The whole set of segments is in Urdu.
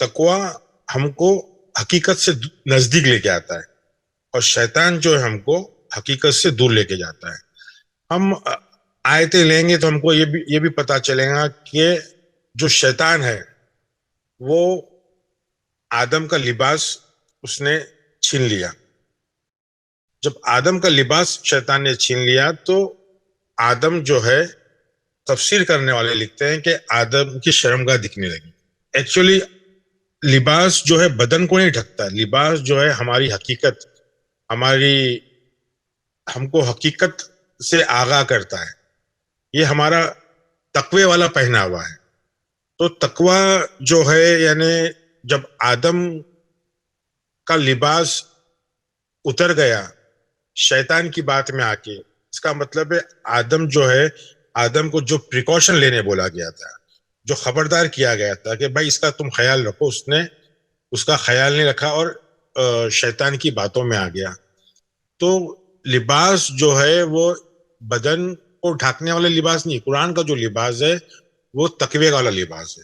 تقوی ہم کو حقیقت سے نزدیک لے کے آتا ہے اور شیطان جو ہے ہم کو حقیقت سے دور لے کے جاتا ہے. ہم آیتیں لیں گے تو ہم کو یہ بھی پتا چلے گا کہ جو شیطان ہے وہ آدم کا لباس اس نے چھین لیا. جب آدم کا لباس شیطان نے چھین لیا تو آدم جو ہے, تفسیر کرنے والے لکھتے ہیں کہ آدم کی شرمگاہ دکھنے لگی. ایکچولی لباس جو ہے بدن کو نہیں ڈھکتا, لباس جو ہے ہماری حقیقت, ہم کو حقیقت سے آگاہ کرتا ہے. یہ ہمارا تقوی والا پہناوا ہے. تو تقوی جو ہے یعنی جب آدم کا لباس اتر گیا شیطان کی بات میں آ کے, اس کا مطلب ہے آدم جو ہے, آدم کو جو پریکاشن لینے بولا گیا تھا, جو خبردار کیا گیا تھا کہ بھائی اس کا تم خیال رکھو, اس نے اس کا خیال نہیں رکھا اور شیطان کی باتوں میں آ گیا. تو لباس جو ہے وہ بدن کو ڈھانکنے والا لباس نہیں, قرآن کا جو لباس ہے وہ تقوی والا لباس ہے.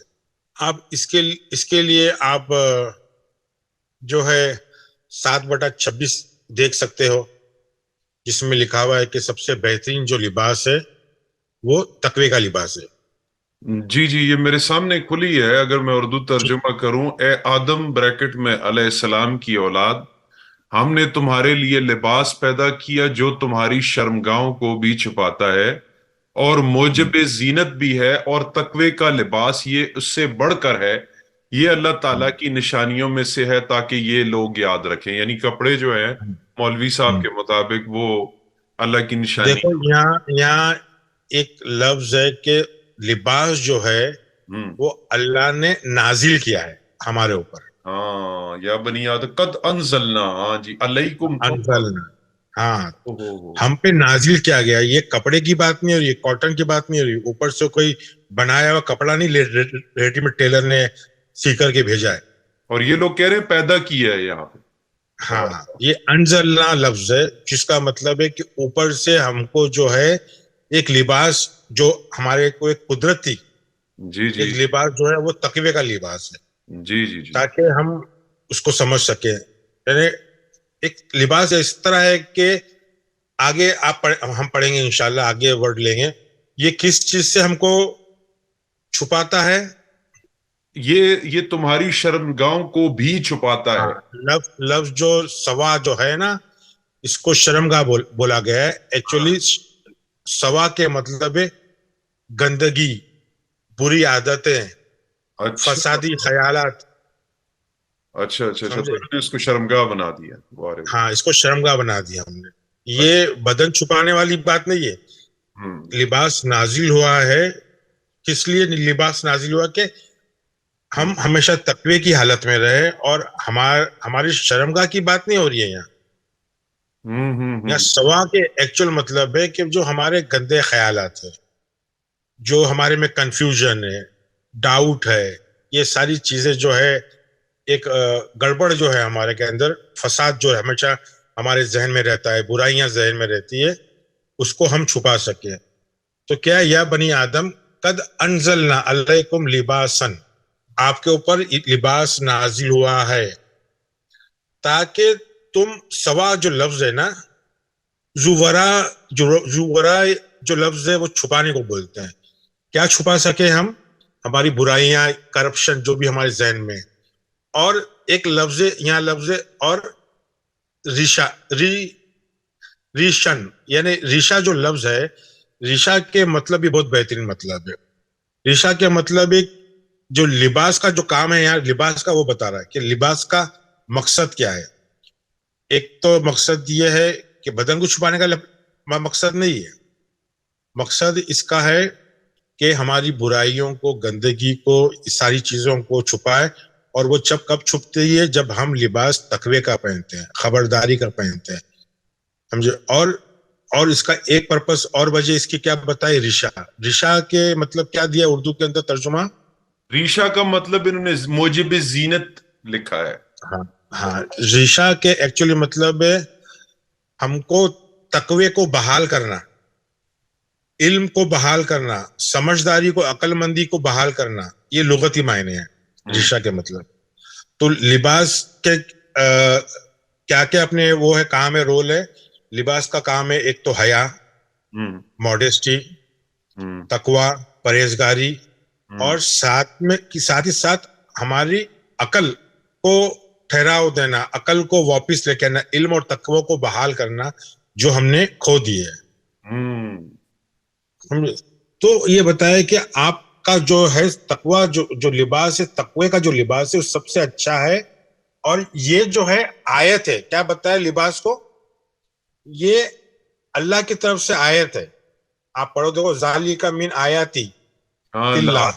آپ اس کے لیے آپ جو ہے 7/26 دیکھ سکتے ہو, جس میں لکھا ہوا ہے کہ سب سے بہترین جو لباس ہے وہ تقوی کا لباس ہے. جی جی, یہ میرے سامنے کھلی ہے, اگر میں اردو ترجمہ کروں. اے آدم بریکٹ میں علیہ السلام کی اولاد, ہم نے تمہارے لیے لباس پیدا کیا جو تمہاری شرمگاہوں کو بھی چھپاتا ہے اور موجب زینت بھی ہے, اور تقوی کا لباس یہ اس سے بڑھ کر ہے. یہ اللہ تعالیٰ کی نشانیوں میں سے ہے تاکہ یہ لوگ یاد رکھیں. یعنی کپڑے جو ہیں مولوی صاحب کے مطابق وہ اللہ کی نشانی. دیکھو یہاں ایک لفظ ہے کہ لباس جو ہے وہ اللہ نے نازل کیا ہے ہمارے اوپر. ہاں, یا بنی آدم قد انزلنا, ہاں جی, علیکم, انزلنا, ہاں ہم پہ نازل کیا گیا. یہ کپڑے کی بات نہیں ہو رہی, کاٹن کی بات نہیں ہو رہی, اوپر سے کوئی بنایا ہوا کپڑا نہیں ریڈی میڈ ٹیلر نے سی کر کے بھیجا ہے. اور یہ لوگ کہہ رہے ہیں پیدا کیا ہے یہاں پہ. ہاں, یہ انزلنا لفظ ہے جس کا مطلب ہے کہ اوپر سے ہم کو جو ہے ایک لباس جو ہمارے کو ایک قدرت تھی, جی جی, ایک لباس جو ہے وہ تقوی کا لباس ہے, جی جی جی, تاکہ ہم اس کو سمجھ سکیں. یعنی ایک لباس اس طرح ہے کہ آگے ہم پڑھیں گے انشاءاللہ, آگے ورڈ لیں گے. یہ کس چیز سے ہم کو چھپاتا ہے؟ یہ تمہاری شرمگاہوں کو بھی چھپاتا ہے. لفظ جو سوا جو ہے نا, اس کو شرمگاہ بولا گیا ہے. ایکچولی سوا کے مطلب ہے گندگی, بری عادتیں, فسادی خیالات. اچھا اچھا اچھا, تو اس کو شرمگاہ بنا دیا. ہاں, اس کو شرمگاہ بنا دیا ہم نے. یہ بدن چھپانے والی بات نہیں ہے. لباس نازل ہوا ہے, کس لیے لباس نازل ہوا کہ ہم ہمیشہ تقوی کی حالت میں رہے, اور ہماری شرمگاہ کی بات نہیں ہو رہی ہے یہاں. یا سوا کے ایکچوئل مطلب ہے کہ جو ہمارے گندے خیالات ہیں, جو ہمارے میں کنفیوژن ہے, ڈاؤٹ ہے, یہ ساری چیزیں جو ہے ایک گڑبڑ جو ہے ہمارے کے اندر, فساد جو ہے ہمیشہ ہمارے ذہن میں رہتا ہے, برائیاں ذہن میں رہتی ہے, اس کو ہم چھپا سکیں. تو کیا یا بنی آدم قد انزلنا علیکم لباسن, آپ کے اوپر لباس نازل ہوا ہے تاکہ تم, سوا جو لفظ ہے نا, زورا جو لفظ ہے وہ چھپانے کو بولتے ہیں. کیا چھپا سکے ہم؟ ہماری برائیاں, کرپشن جو بھی ہمارے ذہن میں. اور ایک لفظ یہاں لفظ اور ریشن, یعنی ریشا جو لفظ ہے, ریشا کے مطلب بھی بہت بہترین مطلب ہے. ریشا کے مطلب ایک جو لباس کا جو کام ہے یہاں لباس کا, وہ بتا رہا ہے کہ لباس کا مقصد کیا ہے. ایک تو مقصد یہ ہے کہ بدن کو چھپانے کا مقصد نہیں ہے. مقصد اس کا ہے کہ ہماری برائیوں کو, گندگی کو, اس ساری چیزوں کو چھپائے. اور وہ کب چھپتے ہی ہے جب ہم لباس تقوی کا پہنتے ہیں, خبرداری کا پہنتے ہیں, سمجھے. اور اس کا ایک پرپس اور وجہ اس کی کیا بتائی, ریشا. ریشا کے مطلب کیا دیا اردو کے اندر ترجمہ؟ ریشا کا مطلب انہوں نے موجب زینت لکھا ہے. ہاں, ریشا کے ایکچولی مطلب ہے ہم کو تقوی کو بحال کرنا, علم کو بحال کرنا, سمجھداری کو, عقل مندی کو بحال کرنا. یہ لغتی معنی ہے ریشا کے مطلب. تو لباس کے کیا کیا اپنے وہ ہے کام ہے رول ہے. لباس کا کام ہے ایک تو حیا, ماڈیسٹی, تقوی, پرہیزگاری, اور ساتھ ہی ساتھ ہماری عقل کو ٹھہراؤ دینا, عقل کو واپس لے کے آنا, علم اور تقوی کو بحال کرنا جو ہم نے کھو دیے ہے. تو یہ بتائے کہ آپ کا جو ہے تقوی جو لباس ہے, تقوی کا جو لباس ہے وہ سب سے اچھا ہے. اور یہ جو ہے آیت ہے, کیا بتایا لباس کو, یہ اللہ کی طرف سے آیت ہے. آپ پڑھو دیکھو, ذالک من آیاتی اللہ,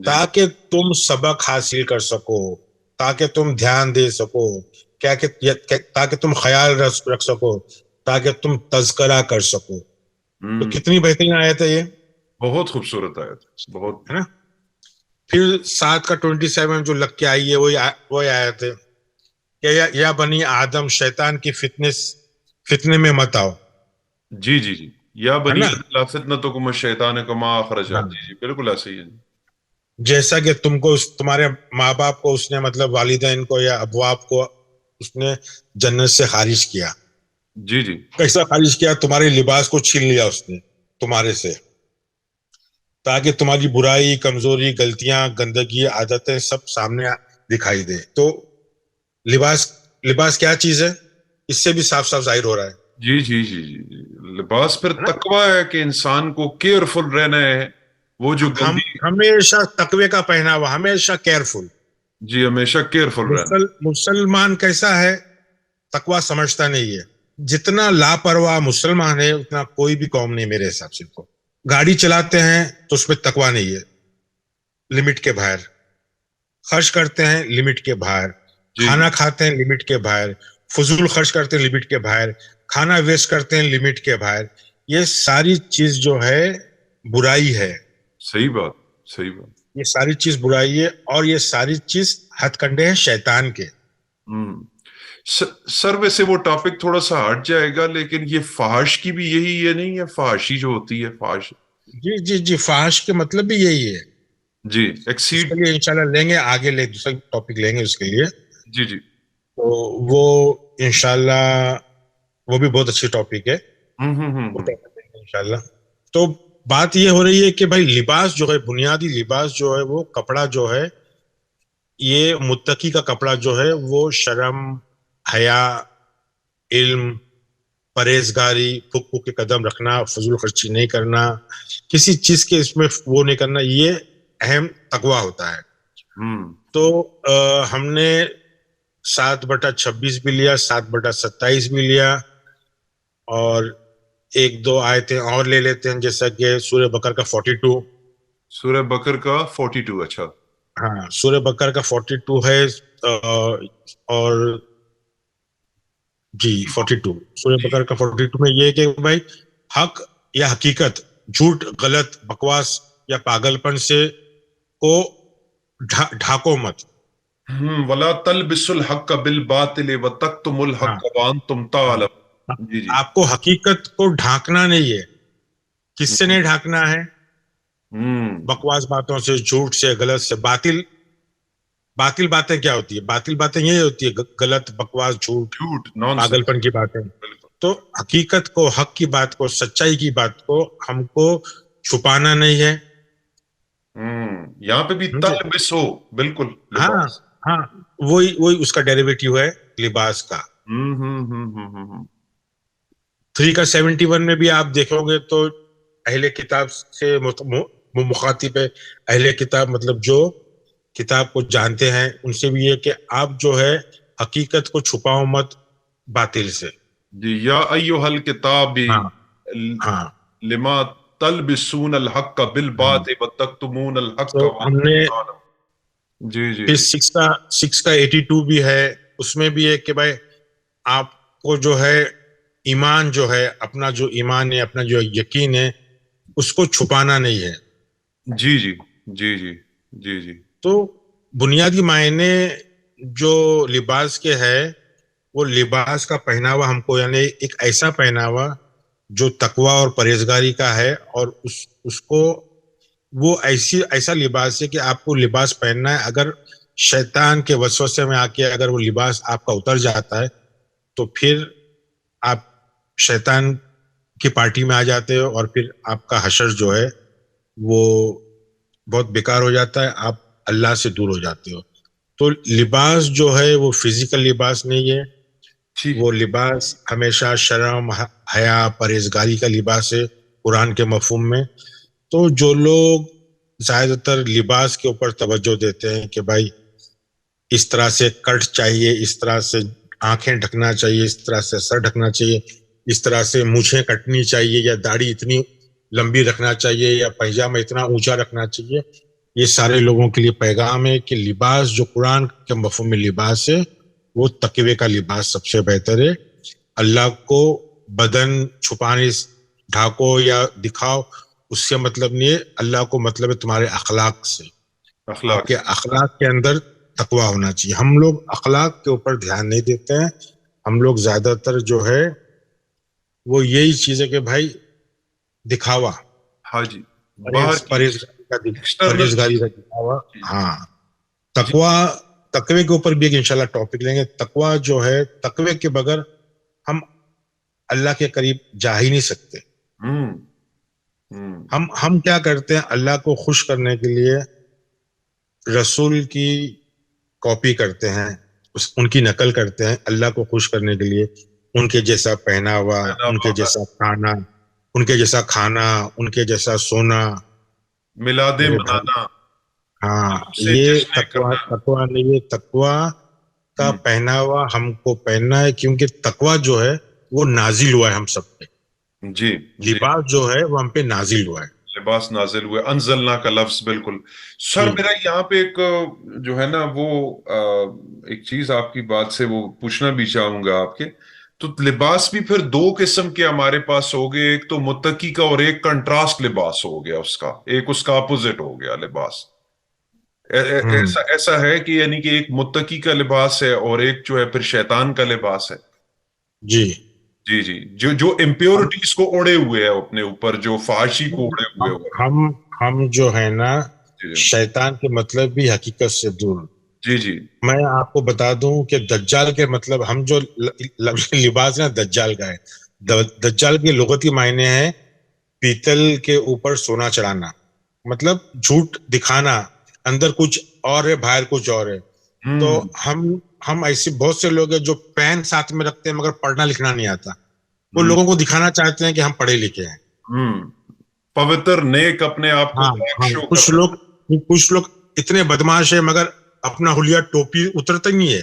تاکہ تم سبق حاصل کر سکو, تاکہ تم دھیان دے سکو, تاکہ تم خیال رکھ سکو, تاکہ تم تذکرہ کر سکو. تو کتنی بہترین آیت ہے یہ, بہت خوبصورت آیت بہت ہے نا. پھر 7 کا 27 جو لگ کے آئی ہے وہی آیت ہے کہ یا بنی آدم شیطان کی فتنے میں مت آؤ. جی جی جی, یا بنی لا فتنتکم الشیطان کما اخرج. جی جی بالکل ایسے ہی ہے. جیسا کہ تم کو تمہارے ماں باپ کو اس نے مطلب والدین کو یا ابواب کو اس نے جنت سے خارج کیا. جی جی. کیسا خارج کیا, تمہارے لباس کو چھین لیا اس نے تمہارے سے, تاکہ تمہاری برائی, کمزوری, غلطیاں, گندگی, عادتیں سب سامنے دکھائی دے. تو لباس کیا چیز ہے, اس سے بھی صاف صاف ظاہر ہو رہا ہے. جی جی جی جی جی. لباس پھر تقوی ہے کہ انسان کو کیئرفل رہنا ہے. وہ جو ہمیشہ تقوی کا پہناوا, ہمیشہ کیئرفل. جی, ہمیشہ کیئرفل رہنا. مسلمان کیسا ہے, تقوی سمجھتا نہیں ہے. جتنا لاپرواہ مسلمان ہے اتنا کوئی بھی قوم نہیں میرے حساب سے. کو گاڑی چلاتے ہیں تو اس میں تقوی نہیں ہے, لمٹ کے باہر. خرچ کرتے ہیں لمٹ کے باہر, کھانا کھاتے ہیں لمٹ کے باہر, فضول خرچ کرتے ہیں لمٹ کے باہر, کھانا ویسٹ کرتے ہیں لمٹ کے باہر. یہ ساری چیز جو ہے برائی ہے. صحیح بات, صحیح بات. یہ ساری چیز برائی ہے, اور یہ ساری چیز ہتھ کنڈے ہیں شیطان کے. سر ویسے وہ ٹاپک تھوڑا سا ہٹ جائے گا, لیکن یہ فحش کی بھی یہی یہ نہیں ہے, فحاشی جو ہوتی ہے فحش. جی جی جی, فحش کے مطلب بھی یہی ہے. جی, اس کے لیے انشاءاللہ لیں گے آگے, دوسرا ٹاپک لیں گے اس کے لیے. جی جی. تو وہ انشاءاللہ وہ بھی بہت اچھی ٹاپک ہے انشاءاللہ. تو بات یہ ہو رہی ہے کہ بھائی لباس جو ہے, بنیادی لباس جو ہے, وہ کپڑا جو ہے, یہ متقی کا کپڑا جو ہے وہ شرم, حیا, علم, پرہیزگاری, پھک کے قدم رکھنا, فضول خرچی نہیں کرنا, کسی چیز کے اس میں وہ نہیں کرنا, یہ اہم تقوی ہوتا ہے. تو ہم نے 7/26 بھی لیا, 7/27 بھی لیا, اور ایک دو آیتیں اور لے لیتے ہیں, جیسا کہ سورہ بقرہ کا 42. سورہ بقرہ کا 42, اچھا. ہاں, سورہ بقرہ کا 42 ہے, اور جی 42 سورہ بقرہ کا 42 میں یہ کہ بھائی حق یا حقیقت, جھوٹ, غلط, بکواس یا پاگل پن سے کو ڈھاکو مت. وَلَا تَلْبِسُوا الْحَقَّ بِالْبَاطِلِ وَتَكْتُمُوا الْحَقَّ وَأَنْتُمْ تَعْلَمُونَ. جی جی. آپ کو حقیقت کو ڈھانکنا نہیں ہے. کس سے نہیں ڈھانکنا ہے, بکواس باتوں سے, جھوٹ سے, غلط سے. باطل باتیں کیا ہوتی ہے, باطل باتیں یہ ہوتی ہے غلط, بکواس, جھوٹ, پاگل پن کی باتیں. تو حقیقت کو, حق کی بات کو, سچائی کی بات کو ہم کو چھپانا نہیں ہے. یہاں پہ بھی تلبسو, بالکل. ہاں ہاں, وہی اس کا ڈیریویٹیو ہے لباس کا. 3 کا 71 میں بھی آپ دیکھو گے تو اہل کتاب سے مخاطب ہے. اہل کتاب مطلب جو کتاب کو جانتے ہیں, ان سے بھی یہ کہ آپ جو ہے حقیقت کو چھپاؤ مت باطل سے. جی, یا ایھا الکتاب لما تلبسون الحق بالباطل وتکتمون الحق وانتم تعلمون. جی جی. 6 کا 82 بھی ہے, اس میں بھی ہے کہ بھائی آپ کو جو ہے ایمان جو ہے, اپنا جو ایمان ہے, اپنا جو یقین ہے, اس کو چھپانا نہیں ہے. جی جی جی جی جی جی. تو بنیادی معنی جو لباس کے ہے, وہ لباس کا پہناوا ہم کو, یعنی ایک ایسا پہناوا جو تقوی اور پرہیزگاری کا ہے, اور اس کو وہ ایسا لباس ہے کہ آپ کو لباس پہننا ہے. اگر شیطان کے وسوسے میں آ کے اگر وہ لباس آپ کا اتر جاتا ہے تو پھر آپ شیطان کی پارٹی میں آ جاتے ہو اور پھر آپ کا حشر جو ہے وہ بہت بیکار ہو جاتا ہے, آپ اللہ سے دور ہو جاتے ہو. تو لباس جو ہے وہ فزیکل لباس نہیں ہے, جی وہ لباس ہمیشہ شرم حیا پرہیزگاری کا لباس ہے قرآن کے مفہوم میں. تو جو لوگ زیادہ تر لباس کے اوپر توجہ دیتے ہیں کہ بھائی اس طرح سے کٹ چاہیے, اس طرح سے آنکھیں ڈھکنا چاہیے, اس طرح سے سر ڈھکنا چاہیے, اس طرح سے مونچھیں کٹنی چاہیے, یا داڑھی اتنی لمبی رکھنا چاہیے, یا پائجامہ اتنا اونچا رکھنا چاہیے, یہ سارے لوگوں کے لیے پیغام ہے کہ لباس جو قرآن کے مفہوم میں لباس ہے وہ تقوی کا لباس سب سے بہتر ہے. اللہ کو بدن چھپانے, ڈھاکو یا دکھاؤ, اس سے مطلب نہیں ہے. اللہ کو مطلب ہے تمہارے اخلاق سے, آپ اخلاق کے اخلاق کے اندر تقویٰ ہونا چاہیے. ہم لوگ اخلاق کے اوپر دھیان نہیں دیتے ہیں. ہم لوگ زیادہ تر جو ہے وہ یہی چیز ہے کہ بھائی دکھاوا, ہاں جی, باہر کی ایکسٹرنل پرہیزگاری کا دکھاوا. ہاں, تقوی کے اوپر بھی ایک انشاءاللہ ٹاپک لیں گے. تقوی جو ہے, تقوی کے بغیر ہم اللہ کے قریب جا ہی نہیں سکتے. ہم کیا کرتے ہیں, اللہ کو خوش کرنے کے لیے رسول کی کاپی کرتے ہیں, ان کی نقل کرتے ہیں. اللہ کو خوش کرنے کے لیے ان کے جیسا پہناوا, ان کے جیسا کھانا, ان کے جیسا کھانا, ان کے جیسا سونا, میلادیں میرے بھائی. منانا, ہاں, سے یہ جشنیں کرنا. تقویٰ نہیں ہے. تقویٰ کا پہناوا ہم کو پہننا ہے, کیونکہ تقویٰ جو ہے وہ نازل ہوا ہے ہم سب پہ. جی جی, لباس جو ہے وہ ہم پہ نازل ہوا ہے. لباس نازل ہوئے, انزلنا کا لفظ بالکل. سر جی میرا یہاں پہ ایک جو ہے نا وہ ایک چیز آپ کی بات سے وہ پوچھنا بھی چاہوں گا آپ کے. تو لباس بھی پھر دو قسم کے ہمارے پاس ہو گئے, ایک تو متقی کا اور ایک کنٹراسٹ لباس ہو گیا اس کا, ایک اس کا اپوزٹ ہو گیا لباس. ایسا ہے کہ یعنی کہ ایک متقی کا لباس ہے اور ایک جو ہے پھر شیطان کا لباس ہے. جی جی جی, جو امپیورٹیز کو اوڑے ہوئے ہیں اپنے اوپر, جو فحاشی کو اوڑے ہوئے ہوئے ہیں. ہم جو ہے نا جی شیطان کے مطلب بھی حقیقت سے دور. جی جی میں آپ کو بتا دوں کہ دجال کے مطلب, ہم جو لباس ہے دجال کا ہے, دجال کے لغتی معنی ہے پیتل کے اوپر سونا چڑھانا, مطلب جھوٹ دکھانا, اندر کچھ اور ہے باہر کچھ اور ہے. تو ہم ایسے بہت سے لوگ ہیں جو پین ساتھ میں رکھتے ہیں مگر پڑھنا لکھنا نہیں آتا. وہ لوگوں کو دکھانا چاہتے ہیں کہ ہم پڑھے لکھے ہیں. پوتر نیک اپنے آپ کو ہاں پاک ہاں, شو کرنا. کچھ لوگ اتنے بدماش ہیں مگر اپنا حلیہ ٹوپی اترتا نہیں ہے,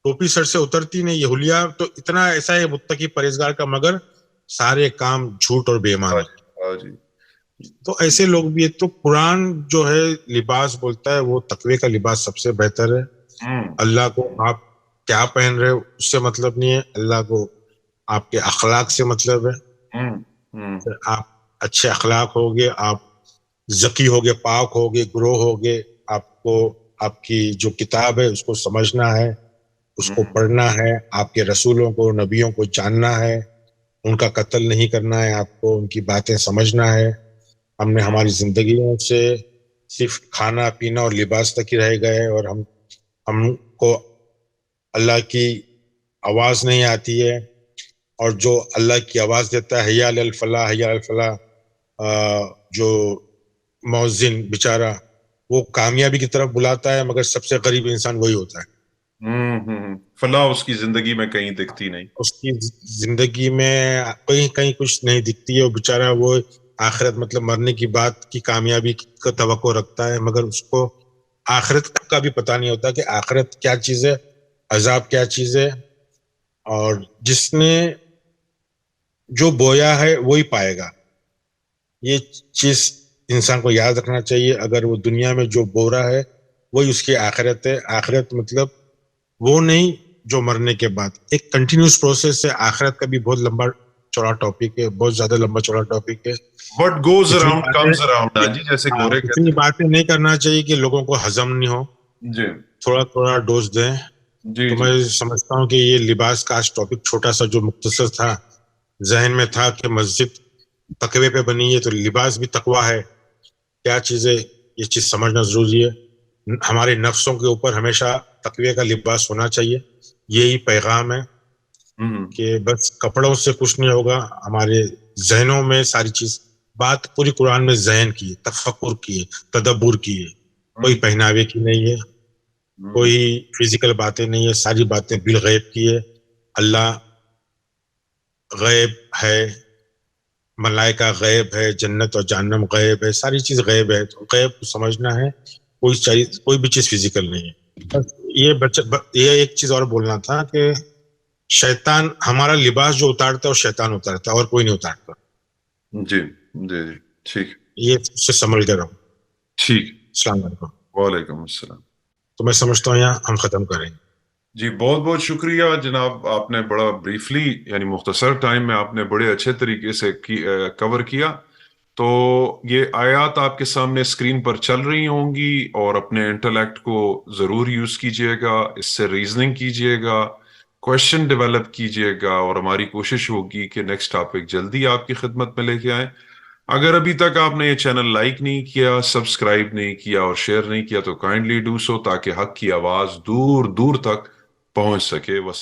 ٹوپی سر سے اترتی نہیں. یہ حلیہ تو اتنا ایسا ہے متقی پرہیزگار کا, مگر سارے کام جھوٹ اور بے ایمان ہے. تو ایسے لوگ بھی ہے. تو قرآن جو ہے لباس بولتا ہے وہ تقوی کا لباس سب سے بہتر ہے. اللہ کو آپ کیا پہن رہے ہو اس سے مطلب نہیں ہے, اللہ کو آپ کے اخلاق سے مطلب ہے. آپ اچھے اخلاق ہوگے, آپ ذکی ہوگے, پاک ہوگے, گروہ ہوگے, آپ کو آپ کی جو کتاب ہے اس کو سمجھنا ہے, اس کو پڑھنا ہے, آپ کے رسولوں کو نبیوں کو جاننا ہے, ان کا قتل نہیں کرنا ہے, آپ کو ان کی باتیں سمجھنا ہے. ہم نے ہماری زندگیوں سے صرف کھانا پینا اور لباس تک ہی رہ گئے, اور ہم کو اللہ کی آواز نہیں آتی ہے. اور جو اللہ کی آواز دیتا ہے حی علی الفلاح حی علی الفلاح, جو مؤذن بیچارہ وہ کامیابی کی طرف بلاتا ہے, مگر سب سے غریب انسان وہی ہوتا ہے. فلاح اس کی زندگی میں کہیں دکھتی نہیں, اس کی زندگی میں کہیں کہیں کچھ نہیں دکھتی ہے. وہ بیچارہ وہ آخرت مطلب مرنے کی بات کی کامیابی کا توقع رکھتا ہے, مگر اس کو آخرت کا بھی پتہ نہیں ہوتا کہ آخرت کیا چیز ہے, عذاب کیا چیز ہے. اور جس نے جو بویا ہے وہی پائے گا. یہ چیز انسان کو یاد رکھنا چاہیے. اگر وہ دنیا میں جو بو رہا ہے وہی اس کی آخرت ہے. آخرت مطلب وہ نہیں جو مرنے کے بعد, ایک کنٹینیوس پروسیس ہے. آخرت کا بھی بہت لمبا چوڑا ٹاپک ہے, بہت زیادہ لمبا چوڑا ٹاپک ہے. what goes around comes around, جی جیسے گورے اتنی کہتے باتیں نہیں کرنا چاہیے کہ لوگوں کو ہضم نہیں ہو. ہیں. جی تھوڑا تھوڑا ڈوز دیں. جی تو جی, میں سمجھتا ہوں کہ یہ لباس کا آج ٹاپک چھوٹا سا جو مختصر تھا, ذہن میں تھا کہ مسجد تقوی پہ بنی ہے تو لباس بھی تقوی ہے. کیا چیزیں یہ چیز سمجھنا ضروری ہے. ہمارے نفسوں کے اوپر ہمیشہ تقوی کا لباس ہونا چاہیے. یہی پیغام ہے کہ بس کپڑوں سے کچھ نہیں ہوگا, ہمارے ذہنوں میں ساری چیز. بات پوری قرآن میں ذہن کی ہے, تفکر کی ہے, تدبر کی ہے. کوئی پہناوے کی نہیں ہے, کوئی فزیکل باتیں نہیں ہے, ساری باتیں بالغیب کی ہے. اللہ غیب ہے, ملائکہ غیب ہے, جنت اور جہنم غیب ہے, ساری چیز غیب ہے. تو غیب کو سمجھنا ہے. کوئی بھی چیز فزیکل نہیں ہے. بس یہ ایک چیز اور بولنا تھا کہ شیطان ہمارا لباس جو اتارتا ہے وہ شیطان اتارتا ہے, اور کوئی نہیں اتارتا. جی جی جی ٹھیک, یہ سے سمجھ کر رہا ہوں. ٹھیک. السلام علیکم. وعلیکم السلام. تو میں سمجھتا ہوں یہاں ہم ختم کریں گے. جی بہت بہت شکریہ جناب, آپ نے بڑا بریفلی یعنی مختصر ٹائم میں آپ نے بڑے اچھے طریقے سے کور کیا. تو یہ آیات آپ کے سامنے اسکرین پر چل رہی ہوں گی, اور اپنے انٹلیکٹ کو ضرور یوز کیجیے گا, اس سے ریزننگ کیجیے گا, کویشچن ڈیولپ کیجیے گا, اور ہماری کوشش ہوگی کہ نیکسٹ ٹاپک جلدی آپ کی خدمت میں لے کے آئیں. اگر ابھی تک آپ نے یہ چینل لائک نہیں کیا, سبسکرائب نہیں کیا اور شیئر نہیں کیا تو کائنڈلی ڈو سو, تاکہ حق کی آواز دور دور تک پہنچ سکے. وسلام.